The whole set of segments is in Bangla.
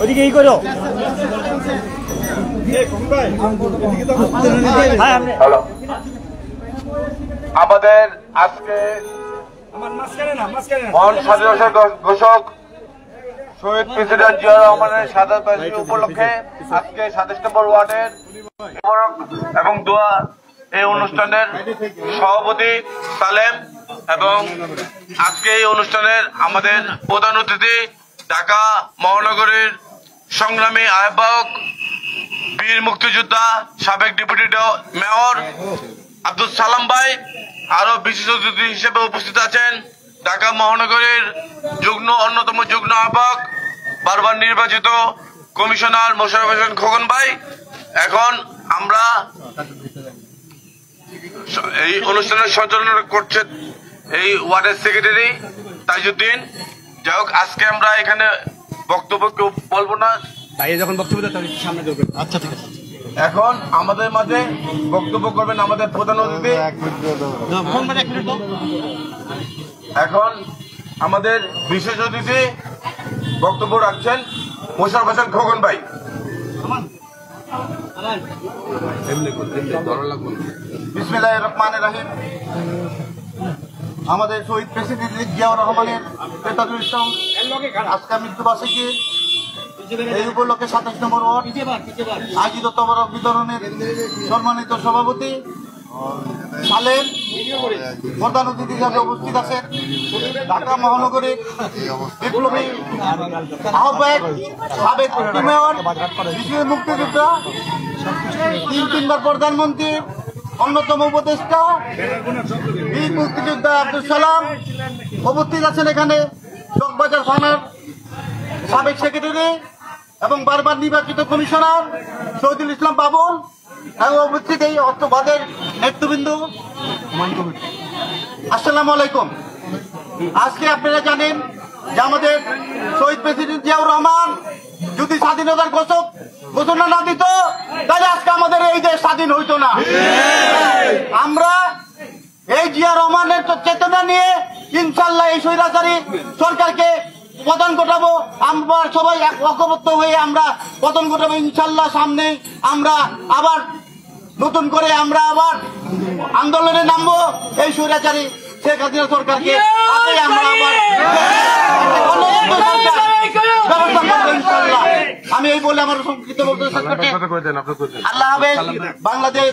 ওদিকে এই করো আমাদের আজকে মহান স্বাধীনতা ঘোষক শহীদ প্রেসিডেন্ট জিয়াউর রহমানের শাহাদাত বার্ষিকী উপলক্ষে আজকে 27 নম্বর ওয়ার্ডের এবং দোয়া এই অনুষ্ঠানের সভাপতি সালেম এবং আজকে এই অনুষ্ঠানের আমাদের প্রধান অতিথি ঢাকা মহানগরীর সংগ্রামী আহ্বায়ক বীর মুক্তিযোদ্ধা সাবেক ডেপুটি মেয়র আব্দুল সালাম ভাই, আরো বিশেষ অতিথি হিসেবে উপস্থিত আছেন ঢাকা মহানগরীর অন্যতম যুগ্ম আহ্বায়ক বারবার নির্বাচিত কমিশনার মোশাররফ হোসেন খোকন ভাই। এখন আমরা এই অনুষ্ঠানের সঞ্চালনা করছে এই ওয়ার্ডের সেক্রেটারি তাজউদ্দিন। যাই হোক, আজকে আমরা এখানে বক্তব্য কেউ বলবো না, যখন বক্তব্য সামনে দেবেন। আচ্ছা, ঠিক আছে। এখন আমাদের মাঝে বক্তব্য করবেন আমাদের প্রধান অতিথি। এখন আমাদের বিশেষ অতিথি বক্তব্য রাখছেন মোশাররফ হোসেন খোকন ভাই। বিসমিল্লাহির রহমানির রহিম। আমাদের শহীদ প্রেসিডেন্ট জিয়াউর রহমানের 43তম আজকে মৃত্যুবার্ষিকী, এই উপলক্ষে 27 নম্বর ওয়ার্ড আয়োজিত তবরক বিতরণের সম্মানিত সভাপতি সালেম প্রধান অতিথি হিসাবে উপস্থিত আছেন ঢাকা মহানগরীর বিপ্লবী আহ্বায়ক সাবেক মেয়র বিশেষ মুক্তিযোদ্ধা তিনবার প্রধানমন্ত্রী অন্যতম উপদেষ্টা বীর মুক্তিযোদ্ধা আব্দুল সালাম উপস্থিত আছেন এখানে চকবাজার থানার সাবেক সেক্রেটারি এবং বারবার নির্বাচিত কমিশনার শহীদুল ইসলাম বাবুল এবং উপস্থিত এই অর্থবাদের নেতৃবৃন্দ। আসসালামু আলাইকুম। আজকে আপনারা জানেন যে আমাদের শহীদ প্রেসিডেন্ট জিয়াউর রহমান যদি স্বাধীনতার ঘোষণা না দিত তাহলে আজকে আমাদের এই দেশ স্বাধীন হইতো না। আমরা এই জিয়া রহমানের চেতনা নিয়ে ইনশাল্লাহ এই স্বৈরাচারী সরকারকে পতন ঘটাবো। আমরা সবাই ঐক্যবদ্ধ হয়ে আমরা পতন ঘটাবো ইনশাল্লাহ। সামনে আমরা আবার নতুন করে আমরা আবার আন্দোলনে নামবো এই স্বৈরাচারী শেখ হাসিনা সরকারকে আমরা আবার ব্যবস্থা করবো ইনশাল্লাহ। আমি এই বলে আমার সংক্ষিপ্ত বলতে আল্লাহ হাফেজ। বাংলাদেশ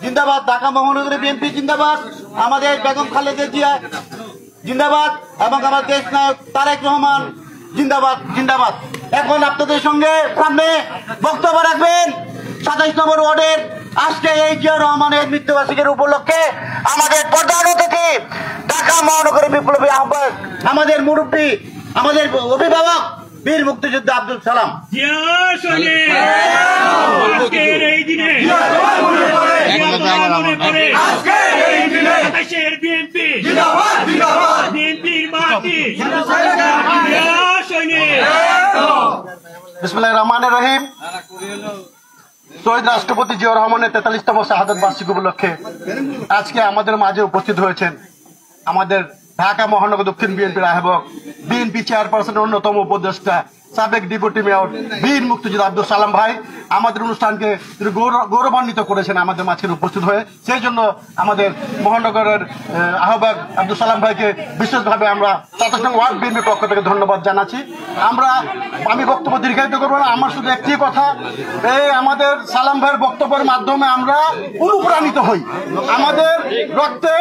জিন্দাবাদ, ঢাকা মহানগরী বিএনপি জিন্দাবাদ, আমাদের বেগম খালেদা জিয়া জিন্দাবাদ এবং আমার দেশ নায়ক তারেক রহমান জিন্দাবাদ জিন্দাবাদ। এখন আপনাদের সঙ্গে সামনে বক্তব্য রাখবেন 27 নম্বর ওয়ার্ডের আজকে এই জিয়াউর রহমানের মৃত্যুবার্ষিকীর উপলক্ষে আমাদের প্রধান অতিথি ঢাকা মহানগরী বিপ্লবী আহ্বায়ক আমাদের মুরব্বী আমাদের অভিভাবক বীর মুক্তিযোদ্ধা আব্দুল সালাম। বিসমিল্লাহির রহমানির রহিম। শহীদ রাষ্ট্রপতি জিয়াউর রহমানের 43তম শাহাদাত বার্ষিকী উপলক্ষে আজকে আমাদের মাঝে উপস্থিত হয়েছেন আমাদের ঢাকা মহানগর দক্ষিণ বিএনপির আহ্বায়ক, বিএনপি চেয়ারপারসনের অন্যতম উপদেষ্টা সাবেক ডেপুটি মেয়র বীর মুক্তিযোদ্ধা আব্দুল সালাম ভাই আমাদের অনুষ্ঠানকে গৌরবান্বিত করেছেন আমাদের মাঝে উপস্থিত হয়ে। সেই জন্য আমাদের মহানগরের আহ্বায়ক আব্দুল সালাম ভাইকে বিশেষভাবে আমরা 27 নং ওয়ার্ড বিএনপির পক্ষ থেকে ধন্যবাদ জানাচ্ছি। আমি বক্তব্য দীর্ঘায়িত করবো না, আমার শুধু একটি কথা, এই আমাদের সালাম ভাইয়ের বক্তব্যের মাধ্যমে আমরা অনুপ্রাণিত হই, আমাদের রক্তে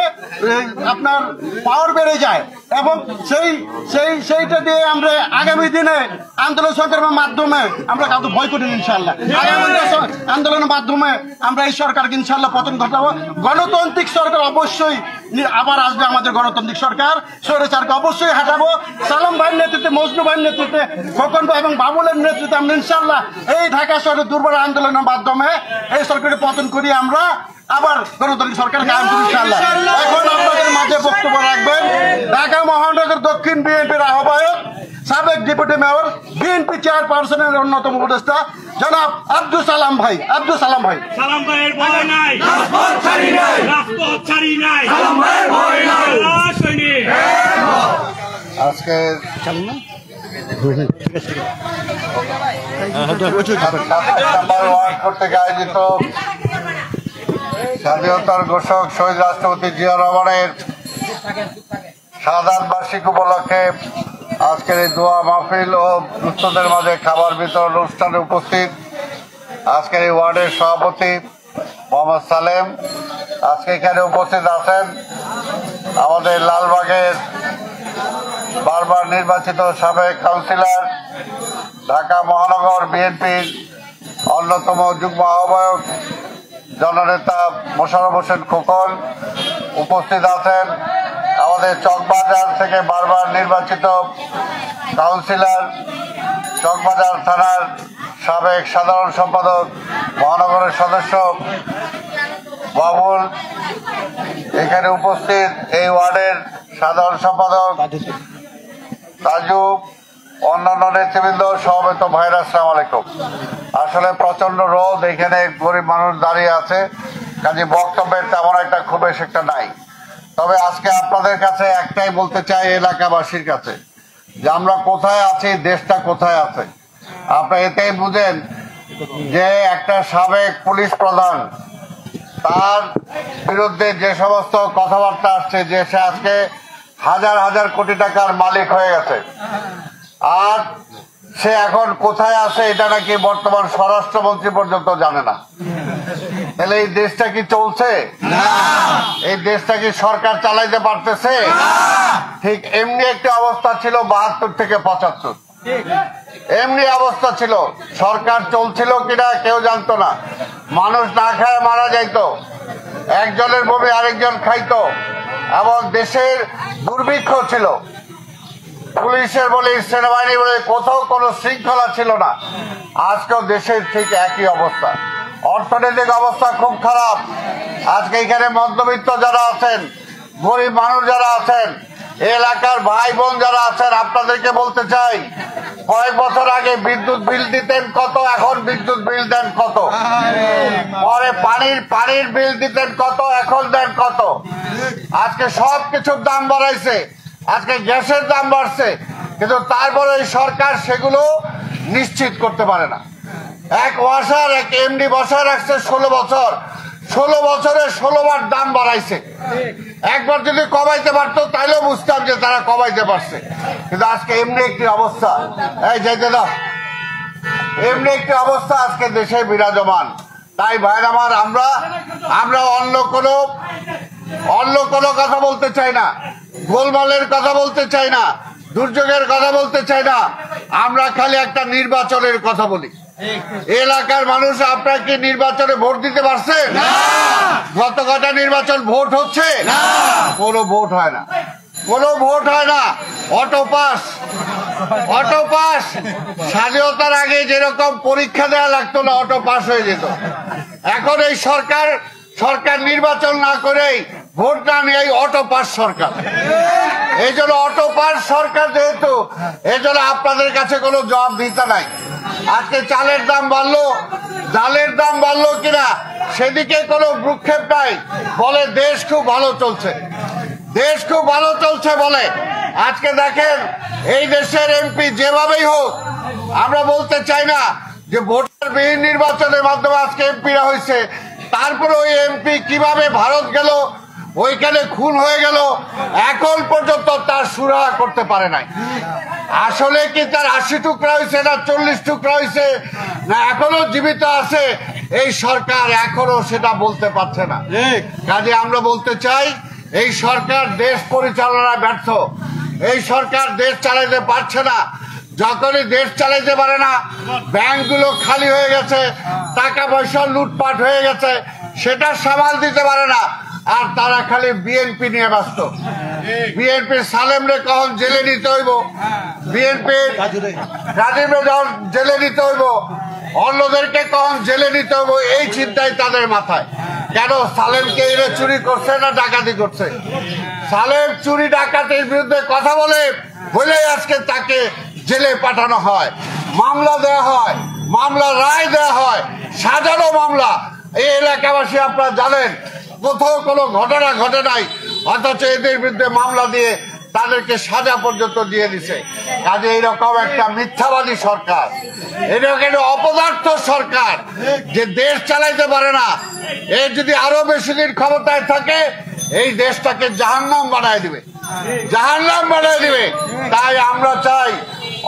আপনার পাওয়ার বেড়ে যায় এবং সেইটা দিয়ে আমরা আগামী দিনে আন্দোলন সংগ্রামের মাধ্যমে আমরা কাউকে ভয় করি ইনশাল্লাহ। আন্দোলনের মাধ্যমে আমরা এই সরকারকে ইনশাল্লাহ পতন ঘটাবো। গণতান্ত্রিক সরকার অবশ্যই আবার আসবে, আমাদের গণতান্ত্রিক সরকার স্বৈরাচারকে অবশ্যই হাঁটাবো। সালাম ভাইয়ের নেতৃত্বে, মজনু ভাইয়ের নেতৃত্বে, খোকন ভাই এবং বাবুলের নেতৃত্বে আমরা ইনশাল্লাহ এই ঢাকা শহরের দুর্বল আন্দোলনের মাধ্যমে এই সরকারের পতন করি আমরা আবার গণতান্ত্রিক সরকার কায়েম করি ইনশাল্লাহ। এখন আপনাদের মাঝে বক্তব্য রাখবেন ঢাকা মহানগর দক্ষিণ বিএনপির আহ্বায়ক সাবেক ডেপুটি মেয়র বিএনপি চেয়ারপারসনের অন্যতম উপদেষ্টা জনাব আব্দুল সালাম ভাই। আব্দুল সালাম ভাই। সালাম ভাইয়ের ভয় নাই, রাজপথ ছাড়ি নাই, রাজপথ ছাড়ি নাই, সালাম ভাইয়ের ভয় নাই। আজকে ওয়ার্ড কর্তৃক আয়োজিত স্বাধীনতার ঘোষক শহীদ রাষ্ট্রপতি জিয়া রহমানের শাহাদাত বার্ষিক উপলক্ষে আজকের এই দোয়া মাহফিল ও দুস্থদের মাঝে খাবার বিতরণ অনুষ্ঠানে উপস্থিত আজকের এই ওয়ার্ডের সভাপতি মোহাম্মদ সালেম। আজকে এখানে উপস্থিত আছেন আমাদের লালবাগের বারবার নির্বাচিত সাবেক কাউন্সিলর, ঢাকা মহানগর বিএনপির অন্যতম যুগ্ম আহ্বায়ক জননেতা মোশাররফ হোসেন খোকন। উপস্থিত আছেন আমাদের চকবাজার থেকে বারবার নির্বাচিত কাউন্সিলর, চকবাজার থানার সাবেক সাধারণ সম্পাদক, মহানগরের সদস্য বাবুল। এখানে উপস্থিত এই ওয়ার্ডের সাধারণ সম্পাদক তাজু, অন্যান্য নেতৃবৃন্দ, সমবেত ভাইরা, আসসালামু আলাইকুম। আসলে প্রচন্ড রোদ, এখানে গরিব মানুষ দাঁড়িয়ে আছে, কাজে বক্তব্যের তেমন একটা খুব বেশি একটা নাই। তবে আজকে আপনাদের কাছে একটাই বলতে চাই, এলাকাবাসীর কাছে, যে আমরা কোথায় আছি, দেশটা কোথায় আছে। আপনারা এতেই বুঝেন যে একটা সাবেক পুলিশ প্রধান, তার বিরুদ্ধে যে সমস্ত কথাবার্তা আসছে, যে সে আজকে হাজার হাজার কোটি টাকার মালিক হয়ে গেছে, আর সে এখন কোথায় আছে এটা নাকি বর্তমান স্বরাষ্ট্রমন্ত্রী পর্যন্ত জানে না। তাহলে এই দেশটা কি চলছে? এই দেশটা কি সরকার চালাইতে পারতেছে? ঠিক এমনি একটা অবস্থা ছিল 72 থেকে 75, এমনি অবস্থা ছিল। সরকার চলছিল কিনা কেউ জানতো না, মানুষ না খায় মারা যাইতো, একজনের বমি আরেকজন খাইতো, এবং দেশের দুর্ভিক্ষ ছিল। পুলিশের বলে, সেনাবাহিনী বলে, কোথাও কোনো শৃঙ্খলা ছিল না। আজকেও দেশের ঠিক একই অবস্থা, অর্থনৈতিক অবস্থা খুব খারাপ। আজকে এখানে মধ্যবিত্ত যারা আছেন, গরিব মানুষ যারা আছেন, এলাকার ভাই বোন যারা আছেন, আপনাদেরকে বলতে চাই, কয়েক বছর আগে বিদ্যুৎ বিল দিতেন কত, এখন বিদ্যুৎ বিল দেন কত। পরে পানির বিল দিতেন কত, এখন দেন কত। আজকে সব কিছুর দাম বাড়াইছে, আজকে গ্যাসের দাম বাড়ছে, কিন্তু তারপরে এই সরকার সেগুলো নিশ্চিত করতে পারে না। এক ওয়াসার এক এমডি বসায় রাখছে 16 বছর, 16 বছরে 16 বার দাম বাড়াইছে। একবার যদি কমাইতে পারতো তাইলেও বুঝতাম যে তারা কমাইতে পারছে, কিন্তু আজকে এমনি একটি অবস্থা, এই যেতে দাও, এমনি একটি অবস্থা আজকে দেশে বিরাজমান। তাই ভাইরা আমার, আমরা অন্য কোনো কথা বলতে চাই না, গোলমালের কথা বলতে চাই না, দুর্যোগের কথা বলতে চাই না। আমরা খালি একটা নির্বাচনের কথা বলি। এলাকার মানুষ, আপনারা কি নির্বাচনে ভোট দিতে পারছেন? গত কটা নির্বাচন ভোট হচ্ছে? কোনো ভোট হয় না, কোনো ভোট হয় না। Auto pass. স্বাধীনতার আগে যেরকম পরীক্ষা দেওয়া লাগতো না, অটো পাস হয়ে যেত। এখন এই সরকার নির্বাচন না করেই, ভোট না নিয়ে অটো পাস সরকার। এই জন্য অটো পাস সরকার যেহেতু, এই জন্য আপনাদের কাছে কোনো জবাব দিতে নাই। আজকে চালের দাম বাড়লো, ডালের দাম বাড়লো কিনা সেদিকে কোনো ভ্রুক্ষেপ নাই, বলে দেশ খুব ভালো চলছে, দেশ খুব ভালো চলছে বলে। আজকে দেখেন, এই দেশের এমপি যেভাবেই হোক, আমরা বলতে চাই না যে ভোটারবিহীন নির্বাচনের মাধ্যমে আজকে এমপিরা হয়েছে, তারপরে ওই এমপি কিভাবে ভারত গেল, ওইখানে খুন হয়ে গেল, এখন পর্যন্ত তার সুরাহা করতে পারে নাই। আসলে কি তার 80 টুকরা হয়েছে না 40 টুকরা হয়েছে, না এখনো জীবিত আছে, এই সরকার এখনো সেটা বলতে পারছে না। কাজে আমরা বলতে চাই, এই সরকার দেশ পরিচালনায় ব্যর্থ, এই সরকার দেশ চালাইতে পারছে না। যখনই দেশ চালাইতে পারে না, ব্যাংকগুলো খালি হয়ে গেছে, টাকা পয়সা লুটপাট হয়ে গেছে, সেটা সামাল দিতে পারে না, আর তারা খালি বিএনপি নিয়ে ব্যস্ত। বিএনপির সালেমরে কখন জেলে নিতে হইব, বিএনপির রাজীবরে যখন জেলে নিতে হইব, অন্যদেরকে কখন জেলে নিতে হইব, এই চিন্তাই তাদের মাথায়। কেন সালেমকে এরা চুরি করছে না ডাকাতি করছে? সালেম চুরি ডাকাতির বিরুদ্ধে কথা বলে আজকে তাকে জেলে পাঠানো হয়, মামলা দেওয়া হয়, মামলার রায় দেওয়া হয়, সাজানো মামলা। এই এলাকাবাসী আপনারা জানেন, কোথাও কোনো ঘটনা ঘটে নাই, অথচ এদের বিরুদ্ধে মামলা দিয়ে তাদেরকে সাজা পর্যন্ত দিয়ে দিছে। কাজে এইরকম একটা মিথ্যাবাদী সরকার, এরকম একটা অপদার্থ সরকার যে দেশ চালাইতে পারে না, এ যদি আরো বেশি দিন ক্ষমতায় থাকে এই দেশটাকে জাহান্নাম বানায় দিবে, জাহান্নাম বানায় দিবে। তাই আমরা চাই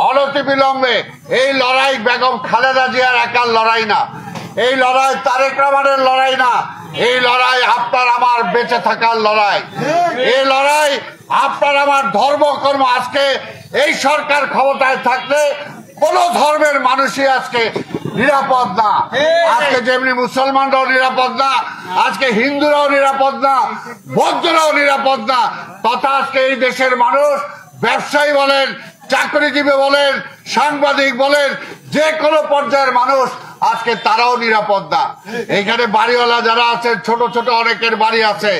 অনতিবিলম্বে এই লড়াই বেগম খালেদা জিয়ার একার লড়াই না, এই লড়াই তারেক রহমানের লড়াই না, এই লড়াই আপনার আমার বেঁচে থাকার লড়াই, এই লড়াই আপনার আমার ধর্মকর্ম। আজকে এই সরকার ক্ষমতায় থাকলে কোন ধর্মের মানুষই আজকে নিরাপদ না। আজকে যেমনি মুসলমানরাও নিরাপদ না, আজকে হিন্দুরাও নিরাপদ না, বৌদ্ধরাও নিরাপদ না, তথা আজকে এই দেশের মানুষ ব্যবসায়ী বলেন, চাকরিজীবী বলেন, সাংবাদিক বলেন, যে কোনো পর্যায়ের মানুষ আজকে তারাও নিরাপদ না। এইখানে বাড়িওয়ালা যারা আছেন, ছোট ছোট অনেকের বাড়ি আছে,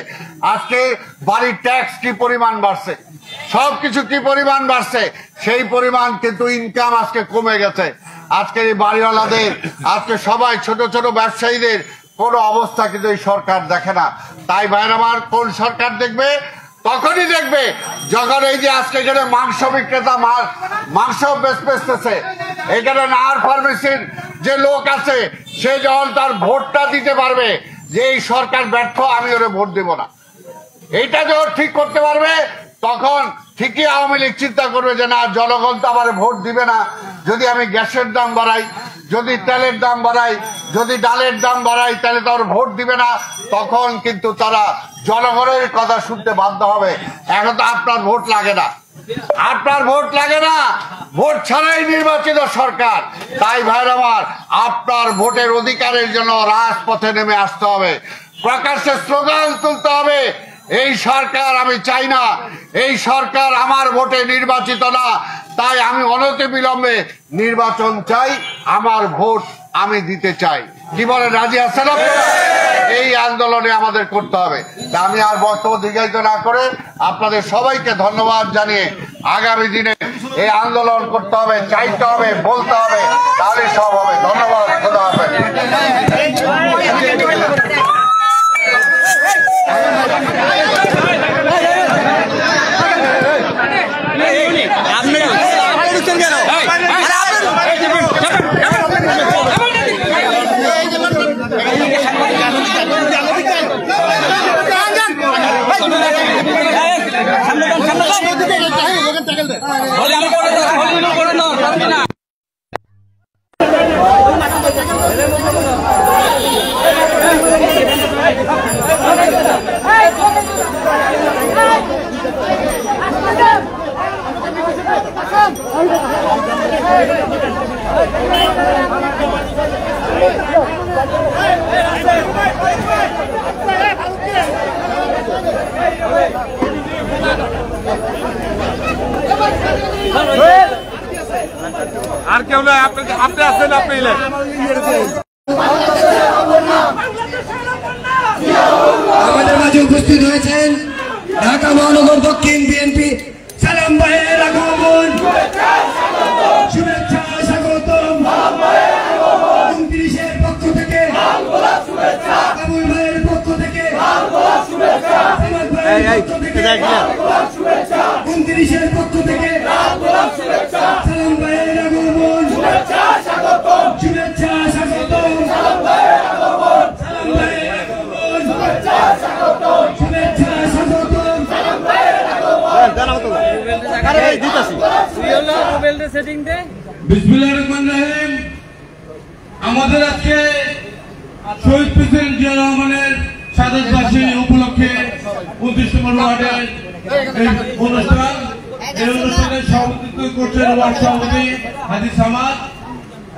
আজকে বাড়ির ট্যাক্স কি পরিমাণ বাড়ছে, সবকিছু কি পরিমাণ বাড়ছে, সেই পরিমাণ কিন্তু ইনকাম আজকে কমে গেছে। আজকে এই বাড়িওয়ালাদের, আজকে সবাই ছোট ছোট ব্যবসায়ীদের কোনো অবস্থা কিন্তু এই সরকার দেখে না। তাই ভাইরা আমার, কোন সরকার দেখবে? তখনই দেখবে যখন এই যে আজকে এখানে মাংস বিক্রেতা মাংস বেচতেছে, এখানে নাহার ফার্মেসির যে লোক আছে সে যখন তার ভোটটা দিতে পারবে যে এই সরকার ব্যর্থ, আমি ওরে ভোট দেব না, এইটা যখন ঠিক করতে পারবে তখন ঠিকই আওয়ামী লীগ চিন্তা করবে যে না, জনগণ তো আমার ভোট দিবে না যদি আমি গ্যাসের দাম বাড়াই, যদি তেলের দাম বাড়াই, যদি ডালের দাম বাড়াই, তাহলে তো আর ভোট দিবে না। তখন কিন্তু তারা জনগণের কথা শুনতে বাধ্য হবে। এখন তো আপনার ভোট লাগে না, আপনার ভোট লাগে না, ভোট ছাড়াই নির্বাচিত সরকার। তাই ভাইরা আমার, আপনার ভোটের অধিকারের জন্য রাজপথে নেমে আসতে হবে, প্রকাশ্যে স্লোগান তুলতে হবে। এই সরকার আমি চাই না, এই সরকার আমার ভোটে নির্বাচিত না, তাই আমি অনতিবিলম্বে নির্বাচন চাই, আমার ভোট আমি দিতে চাই। কি বলে, রাজি আছেন আপনারা? এই আন্দোলনে আমাদের করতে হবে। আমি আর বক্তব্য দীর্ঘায়িত না করে আপনাদের সবাইকে ধন্যবাদ জানিয়ে আগামী দিনে এই আন্দোলন করতে হবে, চাইতে হবে, বলতে হবে, তাহলে সব হবে। ধন্যবাদ, খোদা হাফেজ। আর কেউ নয়, আপনি আছেন, আপনি আমাদের মাঝে উপস্থিত হয়েছেন ঢাকা মহানগর দক্ষিণ বিএনপি সালাম ভাইয়ের আগমন, শুভেচ্ছা স্বাগতম। 29-এর পক্ষ থেকে, আবুল ভাইয়ের পক্ষ থেকে, সামাদ ভাইয়ের পক্ষ থেকে, 29-এর পক্ষ থেকে সালাম ভাইয়ের আগমন, শুভেচ্ছা স্বাগতম। সালাম ভাইয়ের আগমন, সালাম ভাইয়ের আগমন, শুভেচ্ছা স্বাগতম, শুভেচ্ছা স্বাগতম, সালাম ভাইয়ের আগমন। বিসমিল্লাহির রহমানির রহিম। আমাদের আজকে শহীদ প্রেসিডেন্ট জিয়া রহমানের শাহাদাত বার্ষিকী উপলক্ষে 29 নম্বর ওয়ার্ডের এই অনুষ্ঠান, এই অনুষ্ঠানে সভাপতিত্ব করছেন ওয়ার্ড সভাপতি হাজী সামাদ,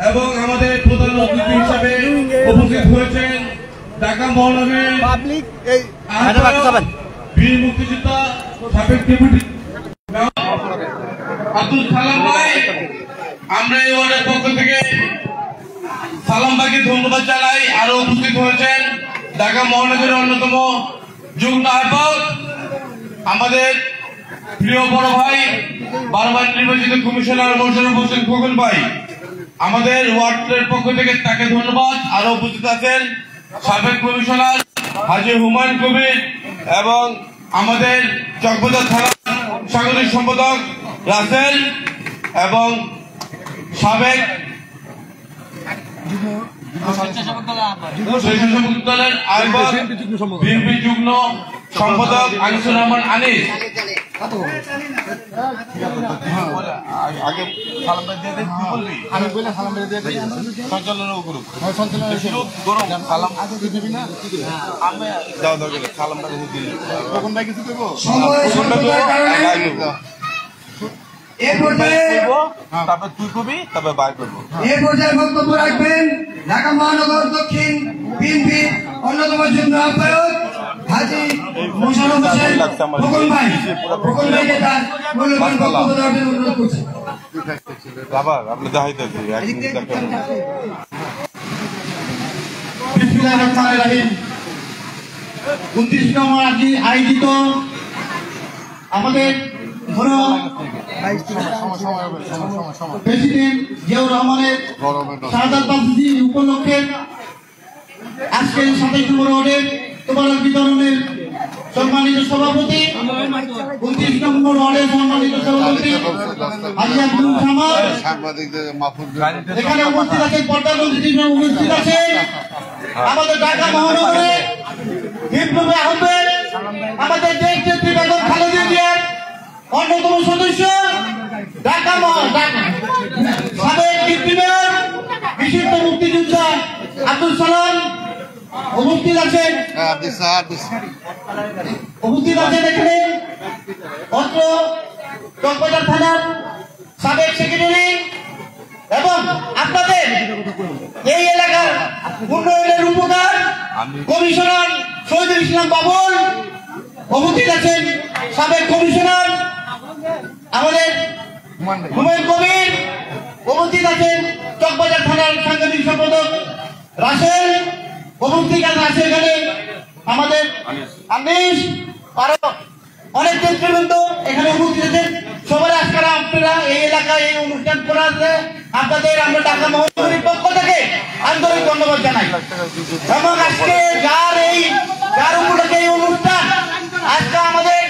এবং আমাদের প্রধান অতিথি হিসাবে উপস্থিত হয়েছেন ঢাকা মহানগরের বীর মুক্তিযোদ্ধা সাবেক ডেপুটি আব্দুল সালাম ভাই। আমরা এই ওয়ার্ডের পক্ষ থেকে সালাম ভাইকে ধন্যবাদ জানাই। আরো উপস্থিত হয়েছেন ঢাকা মহানগরের অন্যতম যুগ্ম আহ্বায়ক আমাদের প্রিয় বড় ভাই, বারবার নির্বাচিত কমিশনার মোশাররফ হোসেন খোকন ভাই। আমাদের ওয়ার্ডের পক্ষ থেকে তাকে ধন্যবাদ। আরো উপস্থিত আছেন সাবেক কমিশনার হাজী হুমায়ুন কবির এবং আমাদের চকবাজার থানা সাংগঠনিক সম্পাদক রাসেল এবং সাবেক স্বেচ্ছাসেবক দলের আহ্বায়ক বিএনপি যুগ্ম সম্পাদক আনিসুর রহমান আনিস। এ পর্যায়ে বক্তব্য রাখবেন ঢাকা মহানগর দক্ষিণ বিএনপি অন্যতম যুগ্ম আহ্বায়ক হাজী মোশাররফ হোসেন খোকন ভাই। খোকন ভাইকে তার মূল্যবান বক্তব্য দেওয়ার জন্য অনুরোধ করছি। বিসমিল্লাহির রহমানির রহিম। 29 নম্বর আয়োজিত আমাদের প্রেসিডেন্ট জিয়াউর রহমানের শাহাদাত বার্ষিকী উপলক্ষে আজকে 27 নম্বর ওয়ার্ডের তোবারক বিতরণের সম্মানিত সভাপতি 29 নম্বর ওয়ার্ডের সম্মানিত সভাপতি হাজী আব্দুল সামাদ এখানে উপস্থিত আছেন, পর্দার মধ্যে উপস্থিত আছেন আমাদের ঢাকা মহানগরে বিপ্লবী আহ্বায়ক আমাদের দেশ নেত্রী বেগম খালেদা জিয়ার অন্যতম সদস্য ঢাকা সাবেক ডিপ্টি মেয়র বিশিষ্ট মুক্তিযোদ্ধা আব্দুল সালাম উপস্থিত আছেন এখানে অত্র চকবাজার থানার সাবেক সেক্রেটারি এবং আপনাদের এই এলাকার উন্নয়নের রূপকার কমিশনার শহীদুল ইসলাম বাবুল উপস্থিত আছেন, সাবেক কমিশনার আমাদের হুমায়ুন কবির উপস্থিত আছেন, চকবাজার থানার সাংগঠনিক সম্পাদক রাসেল উপস্থিত আছে এখানে আমাদের আনিস, আরো অনেক নেতৃবৃন্দ এখানে উপস্থিত আছেন। সবার আজকে আপনারা এই এলাকায় এই অনুষ্ঠান করাতে আপনাদের আমরা ঢাকা মহানগরীর পক্ষ থেকে আন্তরিক ধন্যবাদ জানাই। এবং আজকে যার উপলক্ষে এই অনুষ্ঠান, আজকে আমাদের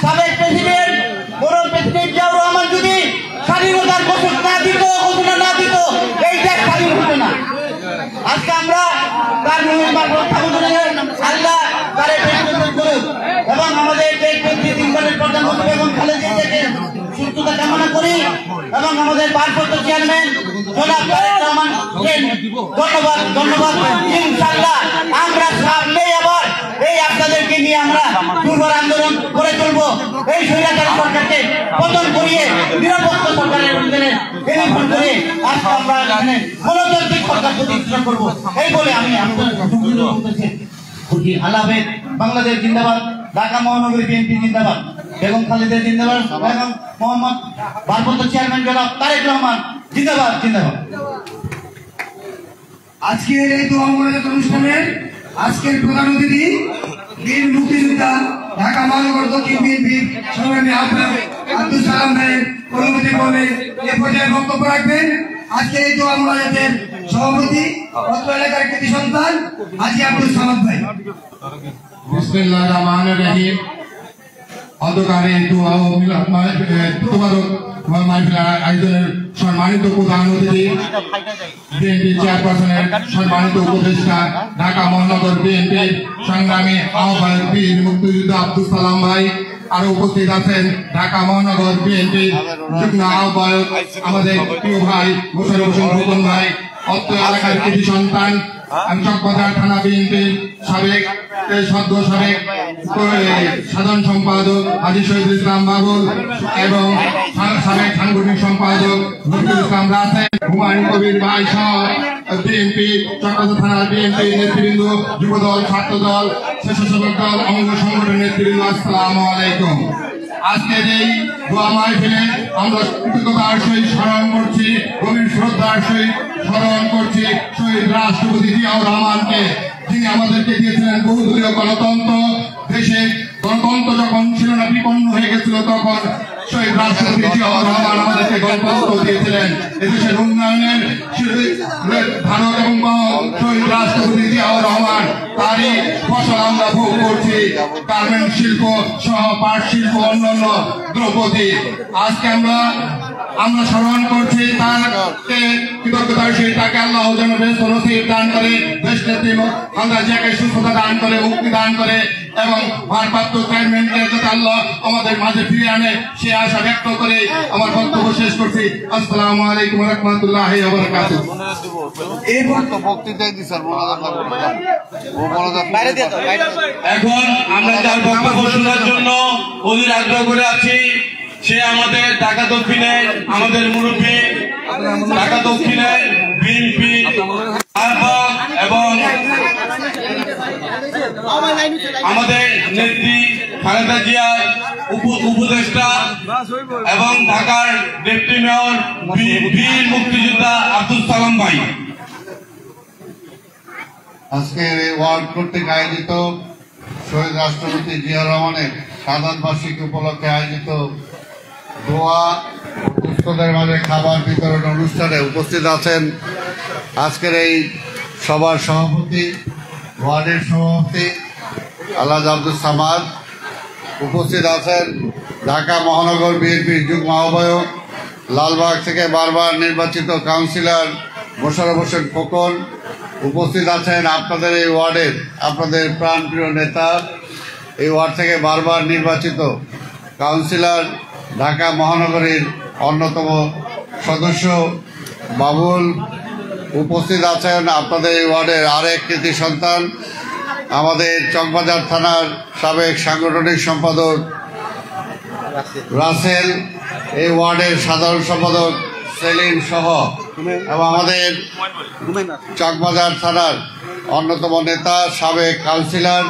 সাবেক প্রেসিডেন্ট বড় প্রেসিডেন্ট জিয়াউর রহমান যদি স্বাধীনতার ঘোষণা না দিত এই দেশ স্বাধীন হতো না। আজকে আমরা তার আল্লাহ তারে করুক এবং আমাদের দেশ নেত্রী তিনবারের প্রধানমন্ত্রী বেগম খালেদা জিয়াকে সুস্থতা কামনা করি এবং আমাদের ভারপ্রাপ্ত চেয়ারম্যান জনাব তারেক রহমান ধন্যবাদ। ইনশাআল্লাহ আমরা সামনে আবার এই আপনাদেরকে নিয়ে আমরা দুর্বার আন্দোলন করে তুলবো, এই স্বৈরাচারী সরকারকে পতন করিয়ে নিরপেক্ষ সরকারের অধীনে টেলিফোন করে আজকে আমরা এখানে গণতান্ত্রিক সরকার প্রতিষ্ঠা করবো। এই বলে আমি আলাবেদ বাংলাদেশ জিন্দাবাদ, ঢাকা মহানগরী বিএনপি জিন্দাবাদ, বেগম খালেদা জিন্দাবাদ এবং মোহাম্মদ ভারপ্রাপ্ত চেয়ারম্যান জনাব তারেক রহমান জিন্দাবাদ। আজকের এই দোয়া মোনাজাত অনুষ্ঠানের আজকের প্রধান অতিথি বীর মুক্তিযোদ্ধা ঢাকা মহানগর দক্ষিণ বিএনপির সংগ্রামী আহ্বায়ক আব্দুল সালাম ভাইয়ের অনুমতি ক্রমে এ পর্যায়ে বক্তব্য রাখবেন আজকের এই দোয়া মোনাজাতের সভাপতি অত্র এলাকার কৃতি সন্তান হাজী আব্দুল সালাম ভাই। বিসমিল্লাহির রহমানির রহিম। অন্ধকারে দোয়া ও মিলাদ তোবারক আয়োজনের সম্মানিত প্রধান অতিথি বিএনপি চেয়ারপারসনের সম্মানিত উপদেষ্টা ঢাকা মহানগর বিএনপির সংগ্রামী আহ্বায়ক বীর মুক্তিযোদ্ধা আব্দুল সালাম ভাই, আরো উপস্থিত আছেন ঢাকা মহানগর বিএনপির যুগ্ম আহ্বায়ক আমাদের প্রিয় ভাই মোশাররফ হোসেন খোকন ভাই, অত্র এলাকার কৃতি সন্তান চকবাজার থানা বিএনপির সাবেক সাধারণ সম্পাদক হাজী শহীদুল ইসলাম বাবুল এবং সাবেক সাংগঠনিক সম্পাদক নজরুল ইসলাম রাসেল, হুমায়ুন কবির ভাই সহ বিএনপি চকবাজার থানার বিএনপি নেতৃবৃন্দ, যুবদল, ছাত্রদল, স্বেচ্ছাসেবক দল, অঙ্গ সংগঠনের নেতৃবৃন্দ, আসসালামু আলাইকুম। আজকের এই দোয়া মাহফিলে আমরা কৃতজ্ঞতার সহিত স্মরণ করছি, গভীর শ্রদ্ধার সহিত স্মরণ করছি শহীদ রাষ্ট্রপতি জিয়াউর রহমানকে, যিনি আমাদেরকে দিয়েছিলেন বহুদলীয় গণতন্ত্র। দেশে গণতন্ত্র যখন ছিল না, বিপন্ন হয়ে গেছিল, তখন শহীদ রাষ্ট্রপতি জিয়াউর রহমান আমাদেরকে গণতন্ত্র দিয়েছিলেন। এদেশের উন্নয়নের ভারত এবং শহীদ রাষ্ট্রপতি জিয়াউর রহমান তারই ফসল আমরা ভোগ করছি। গার্মেন্ট শিল্প সহ পাট শিল্প অন্যান্য দ্রব্যদি আজকে আমরা স্মরণ করছি তাকে কৃতজ্ঞতার সহিত তাকে আল্লাহ যেন বেশ নসিব দান করে, দেশ নেত্রী খালেদা জিয়াকে সুস্থতা দান করে, মুক্তি দান করে এবং ভারপ্রাপ্ত চেয়ারম্যানকে যাতে আল্লাহ আমাদের মাঝে ফিরে আনে সে আশা ব্যক্ত করে আমার বক্তব্য শেষ করছি। আসসালামু আলাইকুম ওয়া রাহমাতুল্লাহি ওয়া বারাকাতুহু। এখন আমরা তার বক্তব্য শোনার জন্য অধীর আগ্রহ করে আছি। সে আমাদের ঢাকা দক্ষিণের আমাদের মুরব্বী, ঢাকা দক্ষিণের বিএনপি এবং আমাদের নেত্রী খালেদা জিয়ার উপদেষ্টা এবং ঢাকার ডেপুটি মেয়র বীর মুক্তিযোদ্ধা আব্দুল সালাম ভাই। আজকের এই ওয়ার্ড কর্তৃক আয়োজিত শহীদ রাষ্ট্রপতি জিয়া রহমানের শাহাদাত বার্ষিকী উপলক্ষে আয়োজিত দোয়া দুস্থদের মাঝে খাবার বিতরণ অনুষ্ঠানে উপস্থিত আছেন আজকের এই সভার সভাপতি, ওয়ার্ডের সভাপতি আলহাজ আব্দুল সামাদ। উপস্থিত আছেন ঢাকা মহানগর বিএনপির যুগ্ম আহ্বায়ক, লালবাগ থেকে বারবার নির্বাচিত কাউন্সিলর মোশাররফ হোসেন খোকন। উপস্থিত আছেন আপনাদের এই ওয়ার্ডের আপনাদের প্রাণপ্রিয় নেতা, এই ওয়ার্ড থেকে বারবার নির্বাচিত কাউন্সিলর, ঢাকা মহানগরীর অন্যতম সদস্য বাবুল। উপস্থিত আছেন আপনাদের এই ওয়ার্ডের আরেক কৃতি সন্তান, আমাদের চকবাজার থানার সাবেক সাংগঠনিক সম্পাদক রাসেল, এই ওয়ার্ডের সাধারণ সম্পাদক সেলিম সহ এবং আমাদের চকবাজার থানার অন্যতম নেতা সাবেক কাউন্সিলর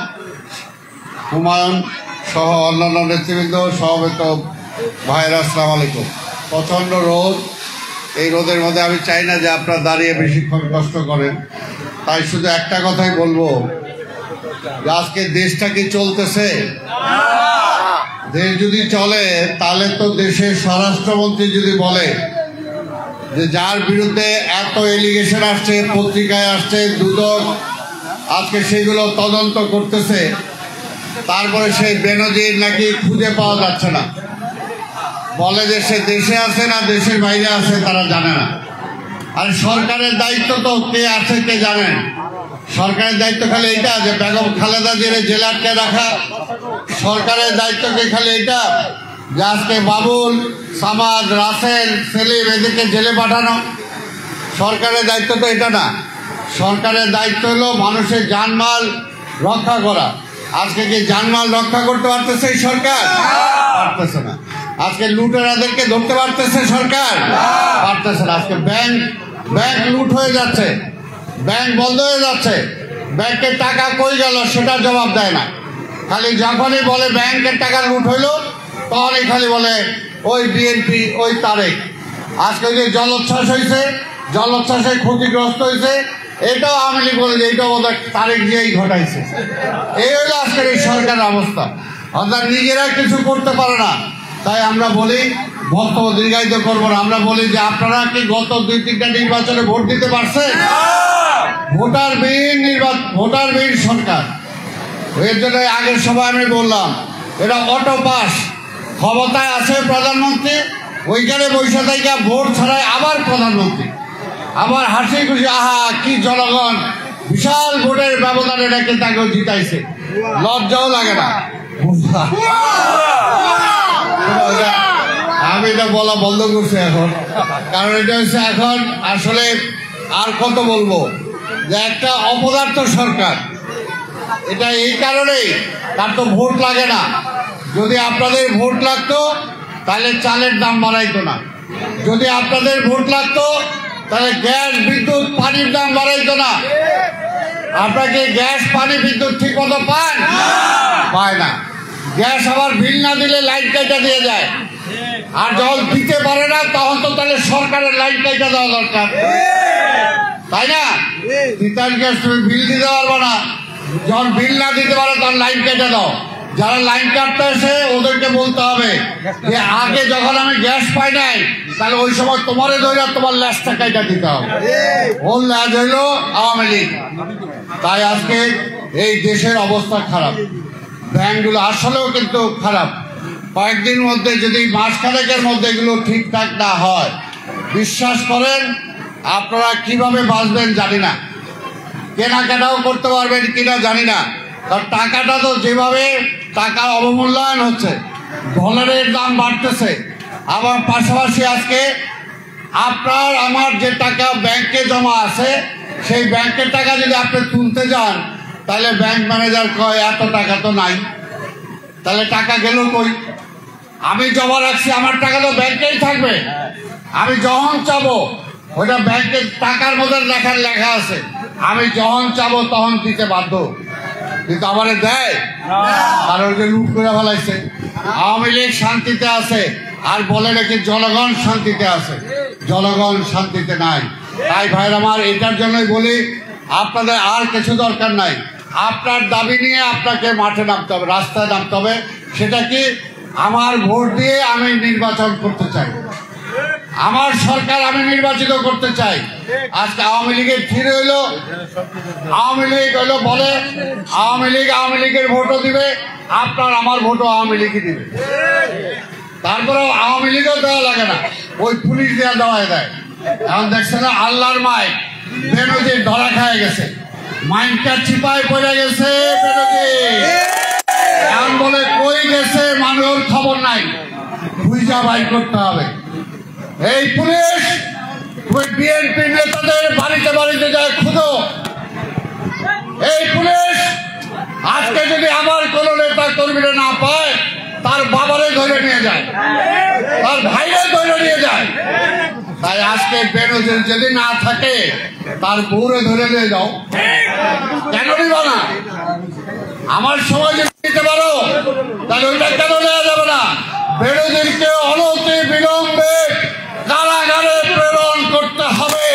হুমায়ুন সহ অন্যান্য নেতৃবৃন্দ, সমবেত ভাইরা, আসসালামু আলাইকুম। প্রচণ্ড রোদ, এই রোদের মধ্যে আমি চাই না যে আপনারা দাঁড়িয়ে বেশিক্ষণ কষ্ট করেন, তাই শুধু একটা কথাই বলবো যে আজকে দেশটা কি চলতেছে? দেশ যদি চলে তাহলে তো দেশের স্বরাষ্ট্রমন্ত্রী যদি বলে যে যার বিরুদ্ধে এত এলিগেশন আসছে, পত্রিকায় আসছে, দুদক আজকে সেগুলো তদন্ত করতেছে, তারপরে সেই বেনজির নাকি খুঁজে পাওয়া যাচ্ছে না, বলে যে সে দেশে আছে না দেশের বাইরে আছে তারা জানে না। আর সরকারের দায়িত্ব তো কে আছে কে জানেন? সরকারের দায়িত্ব খালি এটা যে বেগম খালেদা জিয়ার জেলে আটকে রাখা? সরকারের দায়িত্ব কি খালি এটা যে আজকে বাবুল, সামাদ, রাসেল, সেলিম এদেরকে জেলে পাঠানো? সরকারের দায়িত্ব তো এটা না। সরকারের দায়িত্ব হলো মানুষের জানমাল রক্ষা করা। আজকে কি জানমাল রক্ষা করতে পারতেছে এই সরকার? পারতেছে না। আজকে লুটেরাদেরকে ধরতে পারতেছে সরকার? পারতেছে না। আজকে ব্যাংক লুট হয়ে যাচ্ছে, ব্যাংক বন্ধ হয়ে যাচ্ছে, ব্যাংকের টাকা কই গেল সেটা জবাব দেয় না। খালি যখনই বলে ব্যাংকের টাকা লুট হইলো তখনই খালি বলে ওই বিএনপি, ওই তারেক। আজকে যে জলোচ্ছ্বাস হয়েছে, জলোচ্ছ্বাসে ক্ষতিগ্রস্ত হয়েছে, এটাও আওয়ামী লীগ বলে যে এইটাও বোধহয় তারেক দিয়েই ঘটাইছে। এই হলো আজকের এই সরকারের অবস্থা। অর্থাৎ নিজেরা কিছু করতে পারে না। তাই আমরা বলি, বক্তব্য দীর্ঘায়িত করবো না, আমরা বলি যে আপনারা কি গত 2-3টা নির্বাচনে ভোট দিতে পারছেন? ভোটারবিহীন সরকার। এর জন্য আগের সভায় আমি বললাম এটা অটো পাস। ক্ষমতায় আছে প্রধানমন্ত্রী, ওইখানে বৈশা থেকে ভোট ছাড়াই আবার প্রধানমন্ত্রী, আবার হাসি খুশি, আহা কি জনগণ বিশাল ভোটের ব্যবধানে রেখে তাকেও জিতাইছে, লজ্জাও লাগে না। আমি এটা বলা বন্ধ করছি এখন, কারণ এটা হচ্ছে এখন আসলে আর কত বলবো যে একটা অপদার্থ সরকার। এটা এই কারণেই তার তো ভোট লাগে না। যদি আপনাদের ভোট লাগতো তাহলে চালের দাম বাড়াইতো না। যদি আপনাদের ভোট লাগতো তাহলে গ্যাস, বিদ্যুৎ, পানির দাম বাড়াইতো না। আপনাকে গ্যাস, পানি, বিদ্যুৎ ঠিক মতো পান? পায় না। গ্যাস আবার বিল না দিলে লাইট কাইটা দিয়ে যায়, আর যখন দিতে পারে না তখন তো তাহলে সরকারের লাইট কাইটা দেওয়া দরকার, তাই না? তিতাস গ্যাস তুমি বিল দিতে পারবো না, যখন বিল না দিতে পারো তখন লাইট কেটে দাও। যারা লাইন কাটতে আসে ওদেরকে বলতে হবে যে আগে যখন আমি গ্যাস পাই নাই তাহলে ওই সময় তোমারে ধরে তোমার ল্যাসটা কাইটা দিতে হবে। ওর ল্যাজ হইল আওয়ামী লীগ। তাই আজকে এই দেশের অবস্থা খারাপ, ব্যাংকগুলো আসলেও কিন্তু খারাপ। কয়েকদিন মধ্যে যদি মাসখানেকের মধ্যে এগুলো ঠিকঠাক না হয়, বিশ্বাস করেন আপনারা কিভাবে বাঁচবেন জানি না, কেনাকাটাও করতে পারবেন কিনা জানি না। কারণ টাকাটা তো যেভাবে টাকার অবমূল্যায়ন হচ্ছে, ডলারের দাম বাড়তেছে, আবার পাশাপাশি আজকে আপনার আমার যে টাকা ব্যাংকে জমা আছে সেই ব্যাংকের টাকা যদি আপনি তুলতে যান তাহলে ব্যাংক ম্যানেজার কয় এত টাকা তো নাই, তাহলে টাকা গেল কই? আমি জমা রাখছি, আমার টাকা তো ব্যাংকেই থাকবে, আমি যখন চাবো ওইটা ব্যাংকের টাকার মধ্যে লেখা আছে, আমি যখন চাবো তখন দিতে বাধ্য, কিন্তু আমারে দেয় কারণ যে লুট করে ফেলাইছে। আওয়ামী লীগ শান্তিতে আছে আর বলে নাকি জনগণ শান্তিতে আছে, জনগণ শান্তিতে নাই। তাই ভাইয়ের আমার এটার জন্যই বলি আপনাদের আর কিছু দরকার নাই, আপনার দাবি নিয়ে আপনাকে মাঠে নামতে হবে, রাস্তায় নামতে হবে। সেটা কি? আমার ভোট দিয়ে আমি নির্বাচন করতে চাই, আমার সরকার আমি নির্বাচিত করতে চাই। আজকে আওয়ামী লীগের ঠিক হইল, আওয়ামী লীগ হইলো বলে আওয়ামী লীগের ভোটও দিবে, আপনার আমার ভোটও আওয়ামী লীগই দিবে। তারপরেও আওয়ামী লীগও দেওয়া লাগে না, ওই পুলিশ দেওয়া দেয়। এখন দেখছে না আল্লাহর মাইক বেনজির ধরা খায় গেছে, মাইকটা চিপায় পড়ে গেছে বেনজির, এখন বলে কই গেছে মানুষের খবর নাই, খুঁজা বাইর করতে হবে। এই পুলিশ বিএনপি নেতাদের বাড়িতে বাড়িতে যায় খুঁজো। এই পুলিশ আজকে যদি আমার কোন নেতা কর্মীরা না পায় তার বাবারে ধরে নিয়ে যায়, তার ভাইরে ধরে নিয়ে যায়। তাই আজকে বেনজির যদি না থাকে তার বউরে ধরে নিয়ে যাও, কেন নিবা না? আমার সময় যদি দিতে পারো তাহলে ওইটা কেন নেওয়া যাবে না? বেনজিরকে অনতি বিলম্বে কারাগারে প্রেরণ করতে হবে,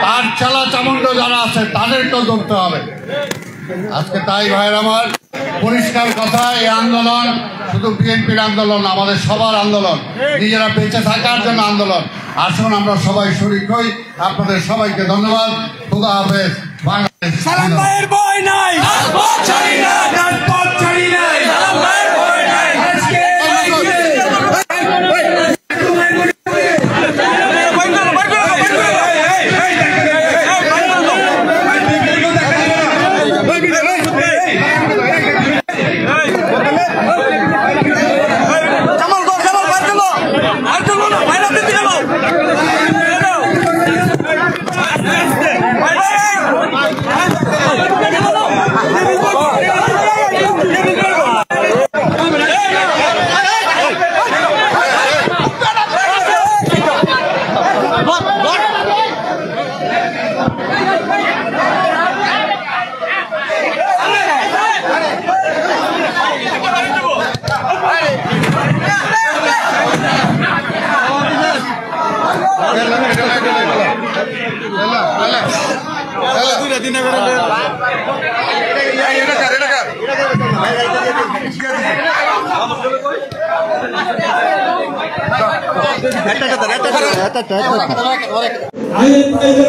তার চালা চামুন্ড যারা আছে তাদেরকেও ধরতে হবে। আজকে তাই ভাইয়ের আমার পরিষ্কার কথা, এই আন্দোলন শুধু বিএনপির আন্দোলন, আমাদের সবার আন্দোলন, নিজেরা বেঁচে থাকার জন্য আন্দোলন। আসুন আমরা সবাই শরীক হই। আপনাদের সবাইকে ধন্যবাদ। খোদা হাফেজ। বাংলাদেশ সালাম ভাইয়ের ভয় নাই, রাজপথ ছাড়ি নাই, রাজপথ ছাড়ি নাই, সালাম ভাইয়ের ভয় নাই। আজকে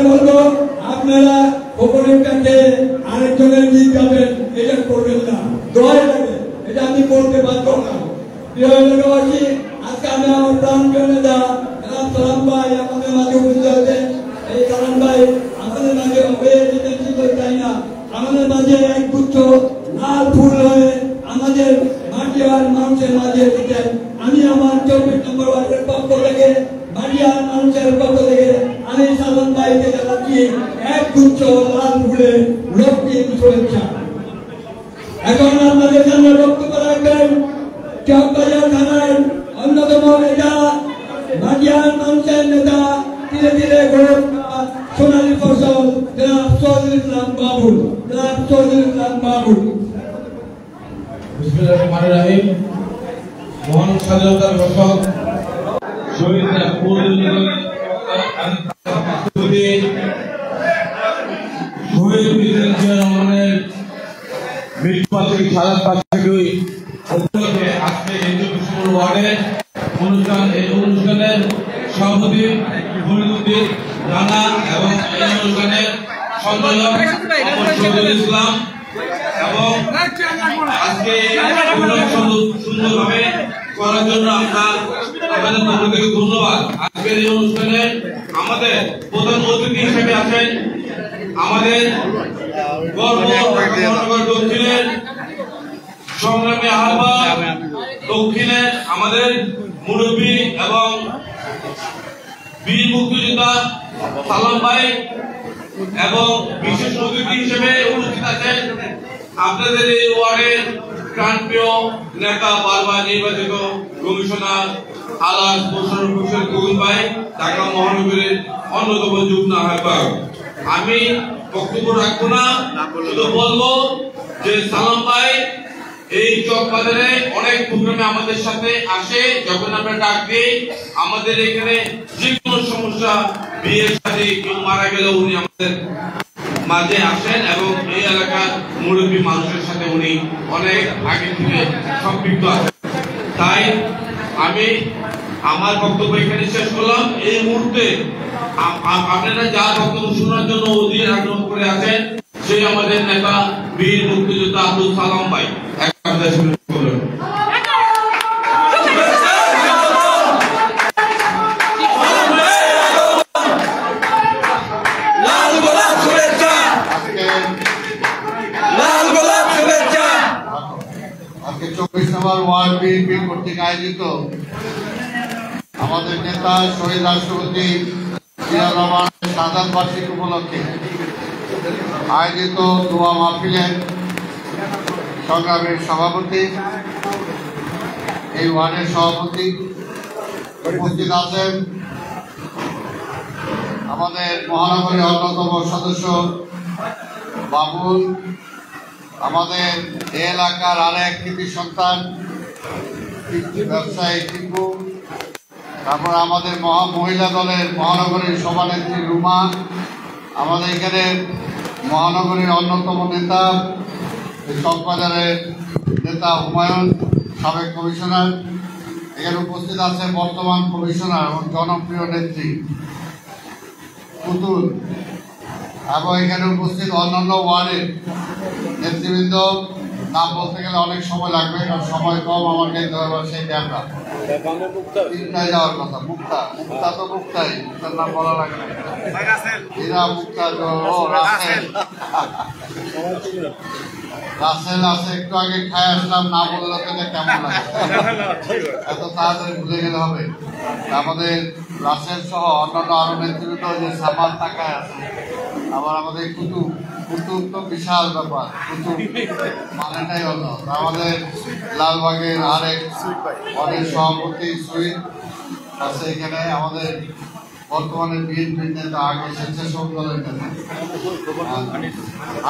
বলবো আপনারা ওপরের কাছে আরেকজনের দিক যাবেন, এটা করবেন না, দোয়াই লাগে, এটা আমি করতে বাধ্য না। প্রিয় এলাকাবাসী, আজকে আমি আমার প্রাণপ্রিয় নেতা সালাম ভাই আমাদের মাঝে উপস্থিত হয়েছেন। এই সালাম ভাই আমাদের মাঝে হয়ে যেতে চাই না, আমাদের মাঝে এক গুচ্ছ লাল ফুল হয়ে আমাদের মাটি আর মানুষের মাঝে এসেছেন। আমি আমার 24 নম্বর ওয়ার্ডের পক্ষ থেকে, মাটিয়ার মানুষের পক্ষ থেকে আমি সালাম ভাইকে জানাচ্ছি এক গুচ্ছ লাল ফুলের রক্তিম শুভেচ্ছা। এখন আমাদের জন্য বক্তব্য রাখবেন চকবাজার থানার অন্যতম নেতা, মাটিয়ার মানুষের নেতা, ধীরে ধীরে গড়ে সোনালী ফসল, জনাব সৌদুল ইসলাম বাবুল। জনাব সৌদুল ইসলাম বাবুল। বিসমিল্লাহির রহমানির রহিম। মহান স্বাধীনতা দিবস শহীদ মৃত্যুবার্ষিকী সাধারণ বার্ষিকী উপলক্ষে আজকে এই 24 নম্বর ওয়ার্ডের অনুষ্ঠানের সভাপতি ফরিদুদ্দিন রানা এবং এই অনুষ্ঠানের সঞ্চালক শহীদুল ইসলাম এবং আজকে সুন্দরভাবে করার জন্য আমাদের পক্ষ থেকে ধন্যবাদ। আজকের এই অনুষ্ঠানে আমাদের প্রধান অতিথি হিসেবে আছেন আমাদের দক্ষিণের সংগ্রামী আহ্বায়ক, দক্ষিণের আমাদের মুরব্বী এবং বীর মুক্তিযোদ্ধা সালাম ভাই এবং বিশেষ অতিথি হিসেবে উপস্থিত আছেন আপনাদের এই ওয়ার্ডের প্রাণপ্রিয় নেতা, বারবার নির্বাচিত কমিশনার আলাস মোশাররফ হোসেন গুগল ভাই, ঢাকা মহানগরের অন্যতম যুগ্ম আহ্বায়ক। আমি বক্তব্য রাখবো না, শুধু বলবো যে সালাম ভাই এই চকবাজারে অনেক প্রোগ্রামে আমাদের সাথে আসে। যখন আমরা ডাক দিই আমাদের এখানে যে কোনো সমস্যা, বিয়ের সাথে কেউ মারা গেলে উনি আমাদের মাঝে আসেন এবং এই এলাকার মুরব্বী মানুষের সাথে উনি অনেক আগে থেকে সম্পৃক্ত আছেন। তাই আমি আমার বক্তব্য এখানে শেষ করলাম। এই মুহূর্তে আপনারা যা বক্তব্য শোনার জন্য অধীর আগ্রহ করে আছেন সেই আমাদের নেতা বীর মুক্তিযোদ্ধা আব্দুল সালাম ভাই আজকে 24 নম্বর ওয়ার্ড বিএনপি কর্তৃক আয়োজিত আমাদের নেতা শহীদ রাষ্ট্রপতি জিয়াউর রহমানের শাহাদাত বার্ষিকী উপলক্ষে আয়োজিত দোয়া মাহফিলের সংগ্রামের সভাপতি, এই ওয়ার্ডের সভাপতি উপস্থিত আছেন আমাদের মহানগরের অন্যতম সদস্য বাবুল, আমাদের এলাকার আরেক কৃতি সন্তান ব্যবসায়ী টিপু, তারপর আমাদের মহিলা দলের মহানগরীর সভানেত্রী রুমা, আমাদের এখানে মহানগরীর অন্যতম নেতা চকবাজারের নেতা হুমায়ুন, সাবেক কমিশনার, এখানে উপস্থিত আছে বর্তমান কমিশনার এবং জনপ্রিয় নেত্রী পুতুল, এবং এখানে উপস্থিত অন্যান্য ওয়ার্ডের নেতৃবৃন্দ। নাম বলতে গেলে অনেক সময় লাগবে, কারণ সময় কম। আমাকে সেই ক্যামেরা তিনটায় যাওয়ার কথা। মুক্তা তো মুক্তাই, মুক্তার নাম বলা লাগে না। হীরা মুক্তা, ও রাসেল আছে। একটু আগে খাই আসলাম, না বললে তো কেমন লাগে, এত তাড়াতাড়ি ভুলে গেলে হবে। আমাদের রাসেল সহ অন্যান্য আরো নেতৃবৃন্দ যে সামাল তাকায় আছে, আবার আমাদের কুতুব তো বিশাল ব্যাপার, কুতুব মানেটাই হলো। আমাদের লালবাগের আরেক অনেক সভাপতি সুইট আছে এখানে, আমাদের বর্তমানে বিএনপির নেতা, আগে স্বেচ্ছাসেবক দলের নেতা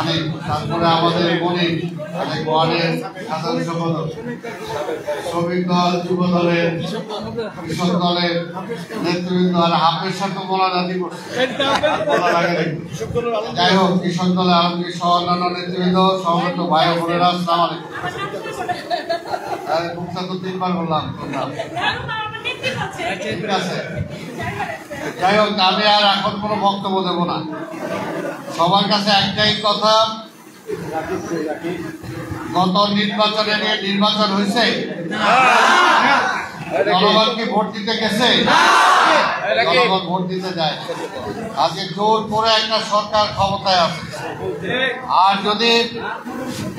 অনেক, তারপরে আমাদের মনির অনেক ওয়ার্ডের সাধারণ সম্পাদক, শ্রমিক দল, যুব দলের, কৃষক দলের নেতৃবৃন্দ, আর হাফের সাথে বলা জাতি করছে। যাই হোক, কৃষক দলের আলমগীর সহ অন্যান্য নেতৃবৃন্দ, সমবেত ভাই ও বোনেরা, আসসালামু আলাইকুম। মুক্তা তো 3বার বললাম, ঠিক আছে। যাই হোক, আমি আর এখন কোনো বক্তব্য দেবো না। সবার কাছে একটাই কথা, গত নির্বাচনে নির্বাচন হয়েছে, জনগণ কি ভোট দিতে গেছে? জনগণ ভোট দিতে যায়। আজকে জোর করে একটা সরকার ক্ষমতায় আছে, আর যদি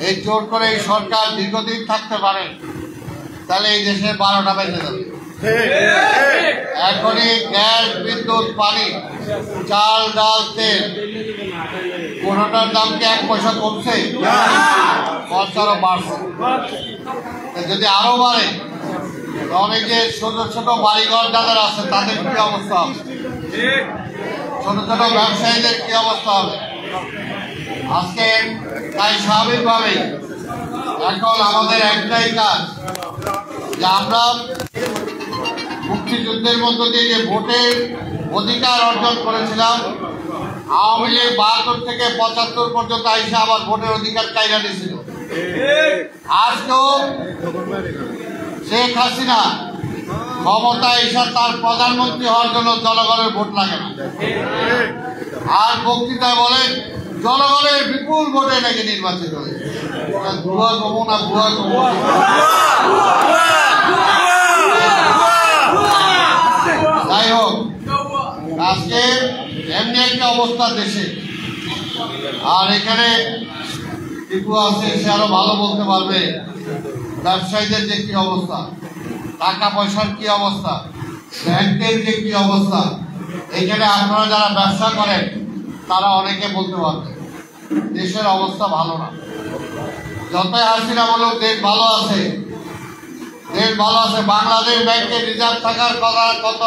এই জোর করে এই সরকার দীর্ঘদিন থাকতে পারে তাহলে এই দেশে 12টা বেজে যাবে। এখনই গ্যাস, বিদ্যুৎ, পানি, চাল, ডাল, তেল কোনোটার দাম কি 1 পয়সা কমছে? খরচারও বাড়ছে। যদি আরো বাড়ে অনেক যে ছোট ছোট বাড়িঘর যাদের আছে তাদের কি অবস্থা হবে? ছোট ছোট ব্যবসায়ীদের কি অবস্থা হবে? আজকে তাই স্বাভাবিকভাবে এখন আমাদের একটাই কাজ, যে আমরা মুক্তিযুদ্ধের মধ্য দিয়ে যে ভোটের অধিকার অর্জন করেছিলাম, আওয়ামী লীগ 72 থেকে 75 পর্যন্ত আইসা আবার ভোটের অধিকার কাইরা নিয়েছিল। আজকেও শেখ হাসিনা ক্ষমতায় এসে তার প্রধানমন্ত্রী হওয়ার জন্য জনগণের ভোট লাগে না, আর বক্তৃতায় বলে জনগণের বিপুল ভোটে নাকি নির্বাচিত হয়েছে। ভুয়া কমো না ভুয়া কমো, যাই হোক আজকে এমনি একটা অবস্থা দেশে, আর এখানে টিপু আছে, সে আরো ভালো বলতে পারবে ব্যবসায়ীদের যে কি অবস্থা, টাকা পয়সার কি অবস্থা, ব্যাংকের যে কি অবস্থা। এখানে আপনারা যারা ব্যবসা করেন তারা অনেকে বলতে পারবে দেশের অবস্থা ভালো না। যতই হাসিনা বলুক দেশ ভালো আছে, দেশ ভালো আছে। বাংলাদেশ ব্যাংকে রিজার্ভ থাকার কথা কত,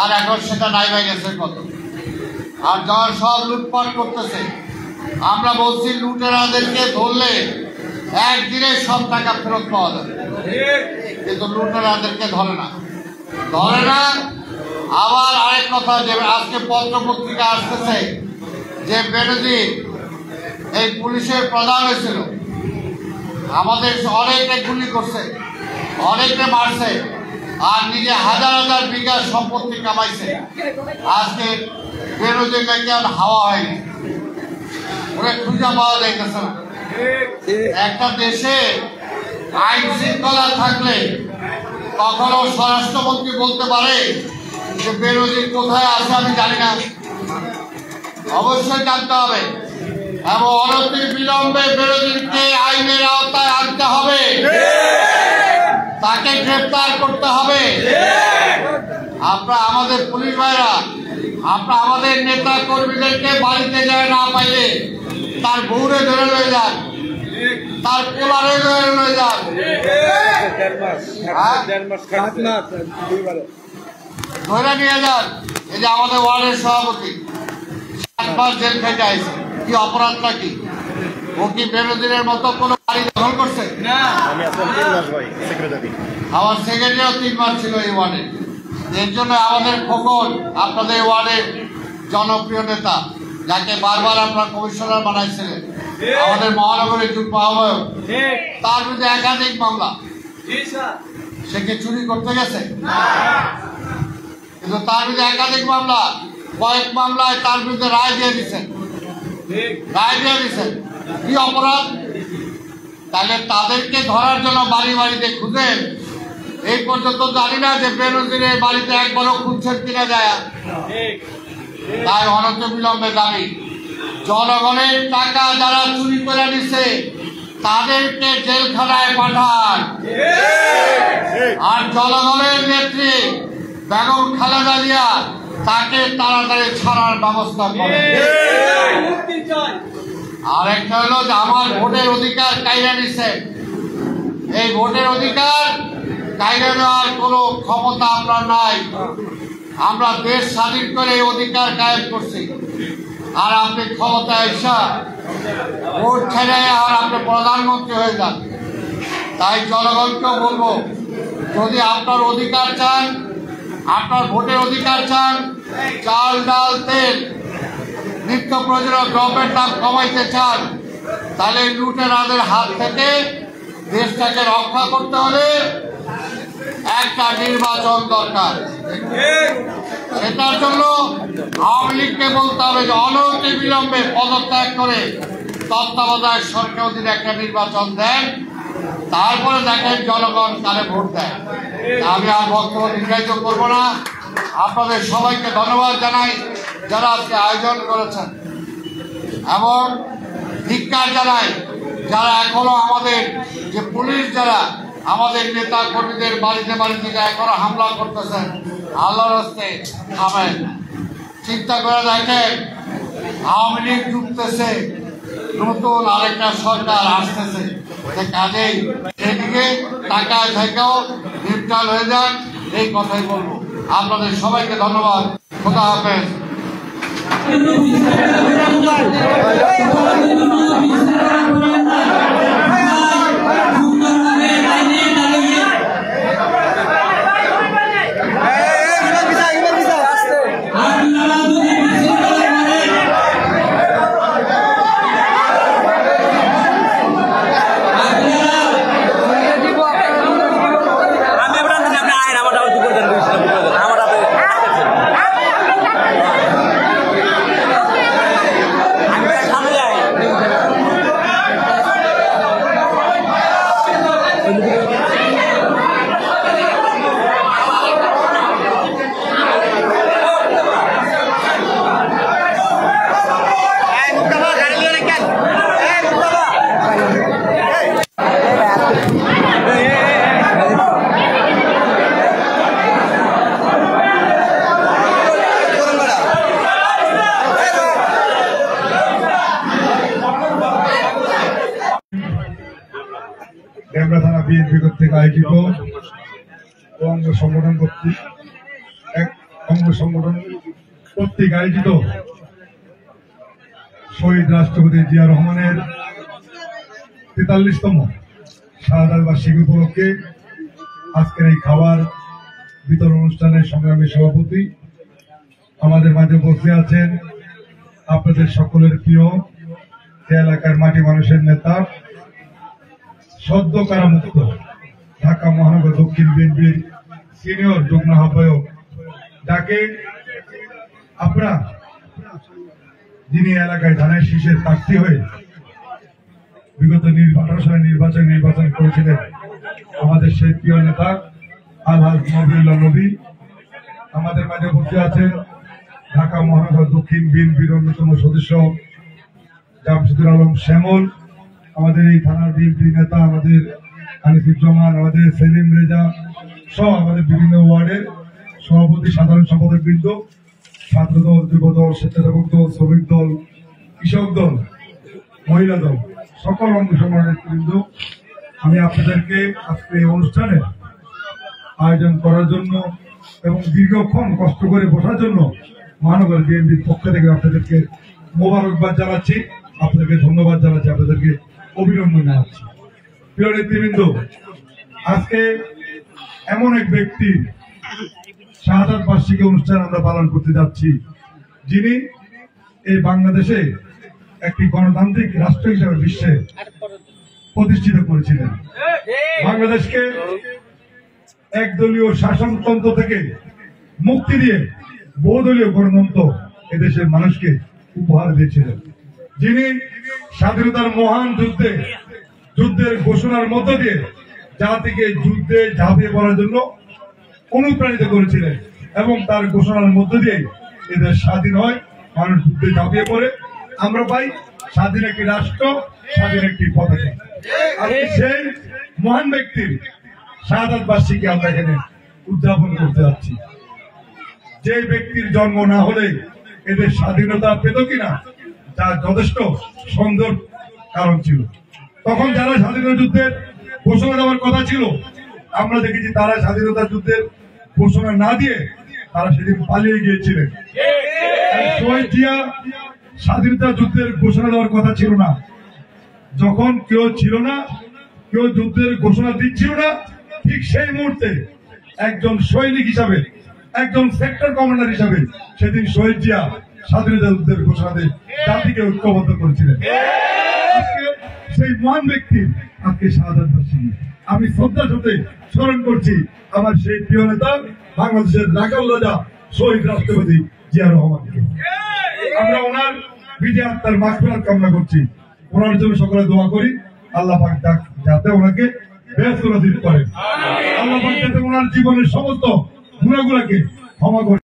আর এখন সেটা নাই হয়ে গেছে কত। আর যারা সব লুটপাট করতেছে, আমরা বলছি লুটেরাদেরকে ধরলে একদিনে সব টাকা ফেরত পাওয়া যাবে, কিন্তু লুটেরাদেরকে ধরে না। আবার আরেক কথা, যে আজকে পত্রপত্রিকা আসতেছে যে বেনজির এই পুলিশের প্রধান হয়েছিল, আমাদের অনেকে গুলি করছে, অনেকে মারছে, আর নিজে হাজার হাজার বিঘা সম্পত্তি কামাইছে। আজকে বেনজির নাকি আর হাওয়া হয়নি, ওরা খুঁজে পাওয়া যাইতেছে না। একটা দেশে আইন শৃঙ্খলা থাকলে কখনো স্বরাষ্ট্রমন্ত্রী বলতে পারে যে বেনজির কোথায় আছে আমি জানি না? অবশ্যই জানতে হবে, এবং অনতি বিলম্বে বেনজিরকে আইনের আওতায় আনতে হবে, তাকে গ্রেফতার করতে হবে। আমরা আমাদের পুলিশ ভাইরা, আমরা আমাদের নেতা কর্মীদেরকে বাড়িতে যায় না পাইলে তার বউরে ধরে লয়ে যান, তার পোলারে ধরে লয়ে যান, ধরে নিয়ে যান। এই যে আমাদের ওয়ার্ডের সভাপতি 7 মাস জেল খেটে আইছে, কি অপরাধটা কি? ও কি বেনজিরের মতো কোন বাড়ি দখল করছে? আমার সেক্রেটারিও 3 মাস ছিল এই ওয়ার্ডে। এর জন্য আমাদের খোকন আপনাদের ওয়ার্ডের জনপ্রিয় নেতা, যাকে বারবার আপনার কমিশনার বানাইছিলেন, আমাদের মহানগরের যুব আহ্বায়ক, তার বিরুদ্ধে একাধিক মামলা। সে কি চুরি করতে গেছে? কিন্তু তার বিরুদ্ধে একাধিক মামলা, কয়েক মামলায় তার বিরুদ্ধে রায় দিয়ে দিচ্ছেন, কি অপরাধ? তাহলে তাদেরকে ধরার জন্য বাড়ি বাড়িতে খুঁজেন। এই পর্যন্ত জানি না যে বেনজিরের বাড়িতে একবারও খুঁজছেন কিনা যায়। তাই অনন্ত বিলম্বে দাবি, জনগণের টাকা যারা চুরি করে নিছে তাদেরকে জেলখানায় পাঠান, আর জনগণের নেত্রী বেগম খালেদা জিয়া তাকে তাড়াতাড়ি ছাড়ার ব্যবস্থা করে। আর একটা হলো যে আমার ভোটের অধিকার কাইরা নিছে, এই ভোটের অধিকার কাইরা নেওয়ার কোনো ক্ষমতা আমরা নাই। আমরা দেশ স্বাধীন করে এই অধিকার কায়েম করছি, আর আপনি ক্ষমতায় এসে ভোট ছেড়ে আর আপনি প্রধানমন্ত্রী হয়ে যান। তাই জনগণকেও বলবো, যদি আপনার অধিকার চান, আপনার ভোটের অধিকার চান, চাল ডাল তেল নিত্য প্রয়োজনীয় দ্রব্যের দাম কমাইতে চান, তাহলে লুটেরাদের হাত থেকে দেশটাকে রক্ষা করতে হলে একটা নির্বাচন দরকার। সেটার জন্য আওয়ামী লীগকে বলতে হবে যে অনতি বিলম্বে পদত্যাগ করে তত্ত্বাবধায়ক সরকার অধীনে একটা নির্বাচন দেন, তারপরে দেখেন জনগণ কারে ভোট দেয়। আমি আর বক্তব্য দীর্ঘায়িত করবো না। আপনাদের সবাইকে ধন্যবাদ জানাই যারা আজকে আয়োজন করেছেন, এবং ধিক্কার জানাই যারা এখনো আমাদের যে পুলিশ যারা আমাদের নেতা কর্মীদের বাড়িতে বাড়িতে এখনো হামলা করতেছেন। আল্লাহর রাস্তায় থামেন, চিন্তা করে দেখেন আওয়ামী লীগ ঢুকতেছে, নতুন আরেকটা সরকার আসতেছে, কাজেই সেদিকে টাকায় থেকেও নিউট্রাল হয়ে যান, এই কথাই বলবো। আপনাদের সবাইকে ধন্যবাদ, খোদা হাফেজ। বিএনপি কর্তৃক আয়োজিত অঙ্গ সংগঠন কর্তৃক আয়োজিত শহীদ রাষ্ট্রপতি জিয়া রহমানের 43তম শাহাদাত বার্ষিকী উপলক্ষে আজকের এই খাবার বিতরণ অনুষ্ঠানের সংগ্রামী সভাপতি আমাদের মাঝে বসে আছেন আপনাদের সকলের প্রিয় এলাকার মাটি মানুষের নেতা, সদ্য কারামুক্ত ঢাকা মহানগর দক্ষিণ বিএনপির সিনিয়র যুগ্ম আহ্বায়ক, যাকে আপনারা যিনি এলাকায় ধানের শীষের প্রার্থী হয়ে বিগত 18 সালে নির্বাচন করেছিলেন, আমাদের সেই প্রিয় নেতা আলহাজ নবীউল্লাহ নবী। আমাদের মাঝে বসে আছেন ঢাকা মহানগর দক্ষিণ বিএনপির অন্যতম সদস্য জামশেদুল আলম শ্যামল, আমাদের এই থানার বিএনপি নেতা আমাদের আনিসুজ্জামান, আমাদের সেলিম রেজা সহ আমাদের বিভিন্ন ওয়ার্ডের সভাপতি, সাধারণ সম্পাদক বৃন্দ, ছাত্র দল, যুব দল, স্বেচ্ছাসেবক দল, শ্রমিক দল, কৃষক দল, মহিলা দল, সকল অঙ্গ সংগঠনের বৃন্দ, আমি আপনাদেরকে আজকে এই অনুষ্ঠানের আয়োজন করার জন্য এবং দীর্ঘক্ষণ কষ্ট করে বসার জন্য মহানগর বিএনপির পক্ষ থেকে আপনাদেরকে মোবারকবাদ জানাচ্ছি, আপনাদেরকে ধন্যবাদ জানাচ্ছি, আপনাদেরকে অভিনন্দন জানাচ্ছি। প্রিয় নেতৃবৃন্দ, আজকে এমন এক ব্যক্তি শাহাদাত বার্ষিকী অনুষ্ঠান আমরা পালন করতে যাচ্ছি, যিনি এই বাংলাদেশে একটি গণতান্ত্রিক রাষ্ট্র হিসেবে বিশ্বে প্রতিষ্ঠিত করেছিলেন। বাংলাদেশকে একদলীয় শাসনতন্ত্র থেকে মুক্তি দিয়ে বহুদলীয় গণতন্ত্র এদেশের মানুষকে উপহার দিয়েছিলেন, যিনি স্বাধীনতার মহান যুদ্ধের ঘোষণার মধ্য দিয়ে জাতিকে যুদ্ধে ঝাঁপিয়ে পড়ার জন্য অনুপ্রাণিত করেছিলেন এবং তার ঘোষণার মধ্য দিয়ে এদের স্বাধীন হয়, মানুষ যুদ্ধে ঝাঁপিয়ে পড়ে, আমরা পাই স্বাধীন একটি রাষ্ট্র, স্বাধীন একটি পতাকা। আর সেই মহান ব্যক্তির শাহাদাত বার্ষিকী আমরা এখানে উদযাপন করতে যাচ্ছি। যে ব্যক্তির জন্ম না হলে এদের স্বাধীনতা পেত কিনা, তার যথেষ্ট সুন্দর কারণ ছিল। তখন যারা স্বাধীনতা যুদ্ধের ঘোষণা দেওয়ার কথা ছিল, আমরা দেখেছি তারা স্বাধীনতা যুদ্ধের ঘোষণা না দিয়ে তারা সেদিন পালিয়ে গিয়েছিলেন। শহীদ জিয়া স্বাধীনতা যুদ্ধের ঘোষণা দেওয়ার কথা ছিল না, যখন কেউ ছিল না, কেউ যুদ্ধের ঘোষণা দিচ্ছিল না, ঠিক সেই মুহূর্তে একজন সৈনিক হিসাবে, একজন সেক্টর কমান্ডার হিসাবে সেদিন শহীদ জিয়া স্বাধীনতা যুদ্ধের ঘোষণা দিয়ে জাতিকে ঐক্যবদ্ধ করেছিলেন। সেই মহান ব্যক্তির আজকে শাহাদাত বার্ষিকী আমি শ্রদ্ধার সাথে স্মরণ করছি আমার সেই প্রিয় নেতা বাংলাদেশের রাখাল রাজা শহীদ রাষ্ট্রপতি জিয়া রহমানকে। আমরা ওনার বিজয় আত্মার মাগফিরাত কামনা করছি, ওনার জন্য সকলে দোয়া করি, আল্লাহ পাক যাতে ওনাকে বেহেশত নসিব করেন, আল্লাহ পাক যাতে ওনার জীবনের সমস্ত গুনাহগুলোকে ক্ষমা করে।